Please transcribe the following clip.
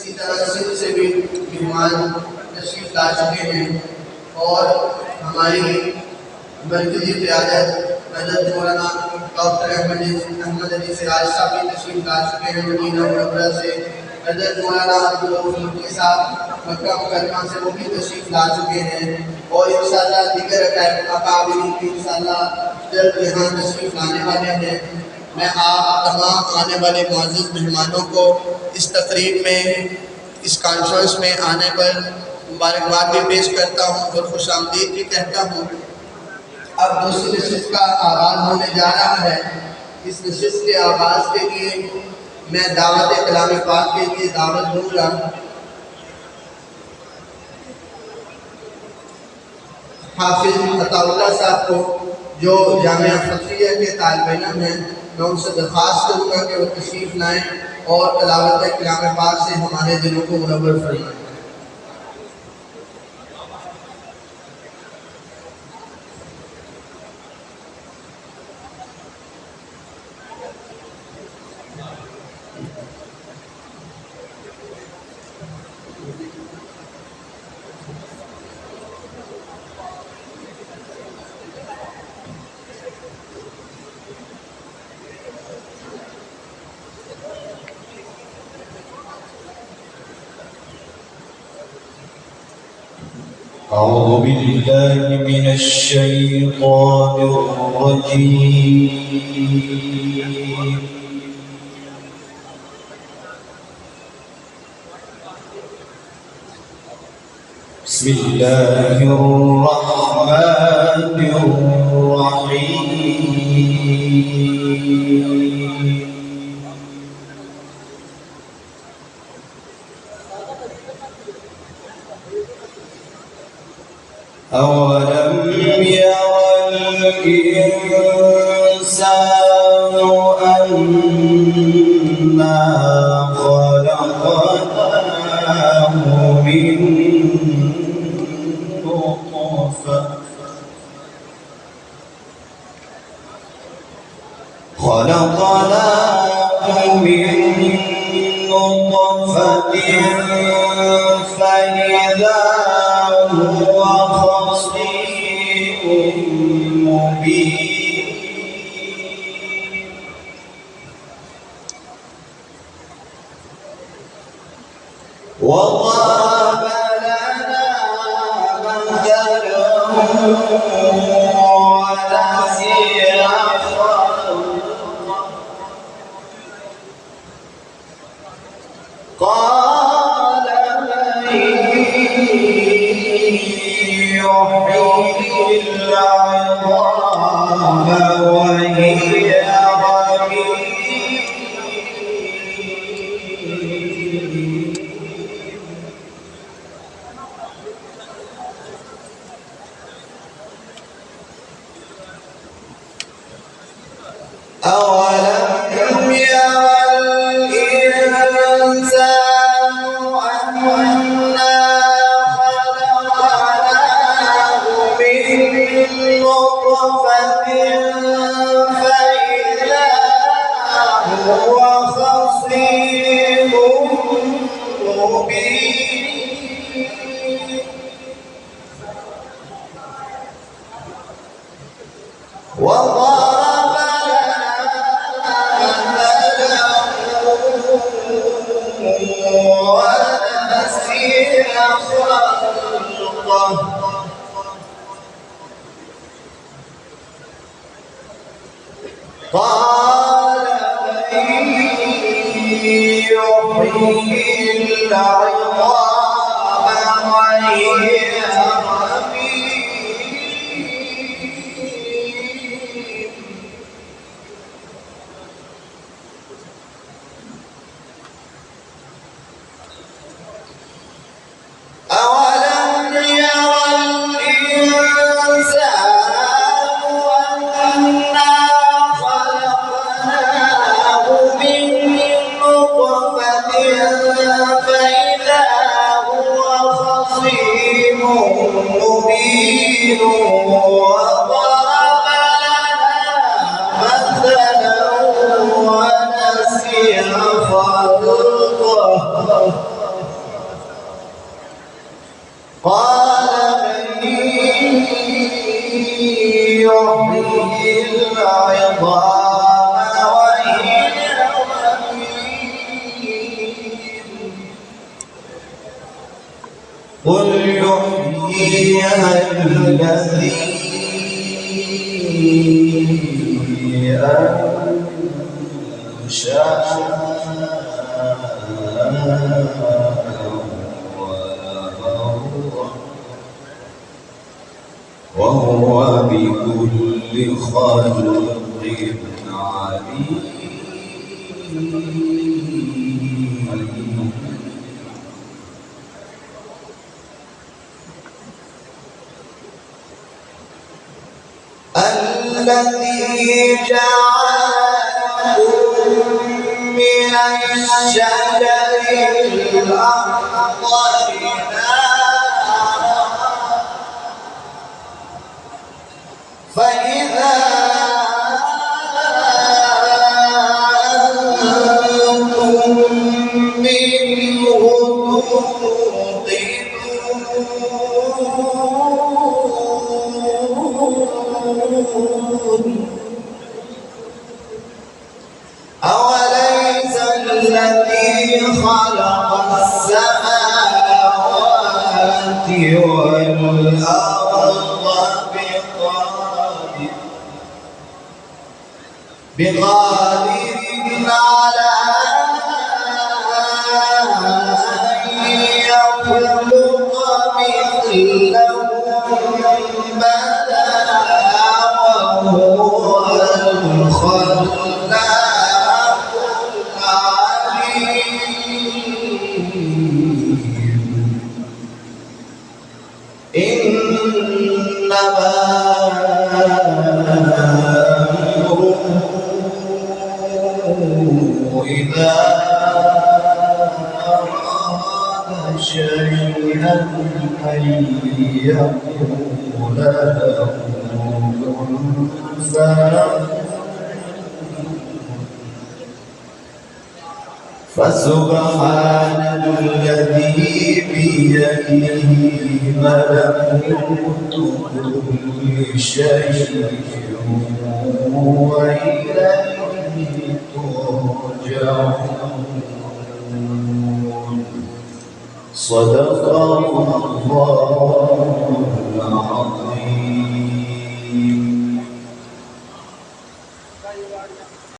इसी तरह सिंध से भी मेहमान तशरीफ ला चुके हैं और हमारी मरकज़ी क़यादत हज़रत मौलाना डॉक्टर अहमद अली सिराज साहब भी तशरीफ ला चुके हैं मदीना मुनव्वरा से। हज़रत मौलाना अब्दुल रऊफ़ मुफ्ती साहब मक्का मुकर्रमा से वो भी तशरीफ ला चुके हैं और इंशाअल्लाह दीगर अकाबिरीन भी इंशाअल्लाह जल्द यहाँ तशरीफ लाने वाले हैं। मैं आप तमाम आने वाले मुअज़्ज़ज़ मेहमानों को इस तकरीब में, इस कॉन्फ्रेंस में आने पर मुबारकबाद भी पेश करता हूँ और खुशामदीद भी कहता हूँ। अब दूसरी नशिस्त का आगाज़ होने जा रहा है। इस नशिस्त के आगाज़ के लिए मैं दावत कलाम पाक के लिए दावत दूँगा। हाफिज़ अताउल्लाह साहब को जो जामिया फ़क़िया के तालिब-इल्म हैं, मैं उनसे दरख्वास्त करूँगा कि वो तशरीफ़ लाएँ और तिलावत कलाम पाक से हमारे दिलों को मुनव्वर फरमाएँ। أعوذ بالله من الشيطان الرجيم. بسم الله الرحمن الرحيم. أولم ير الإنسان أنا خلقناه من نطفة فإذا هو خصيم مبين. وضرب لنا مثلا ونسي خلقه قال من يحيي العظام وهي رميم. أولم ير الإنسان أنا خلقناه من نطفة فإذا هو خصيم مبين. وضرب لنا ونسي خلقه قال من يحيي العظام وهي أولم ير الإنسان أنا خلقناه من نطفة فإذا هو خصيم مبين. وضرب لنا مثلا ونسي خلقه قال من يحيي العظام وهي رميم قل يحييها الذي وهو بكل خلق عليم. الذي جعلكم من الشجر الأخضر فإذا أنتم منه توقدون أوليس الذي خلق السماوات والأرض بقادر على أن يخلق مثلهم بلى وهو الخلاق العليم. إنما إذا أراد شيئا أن يقول له كن فيكون. فسبحان الذي بيده ملكوت كل شيء وإليه ترجعون. صدق الله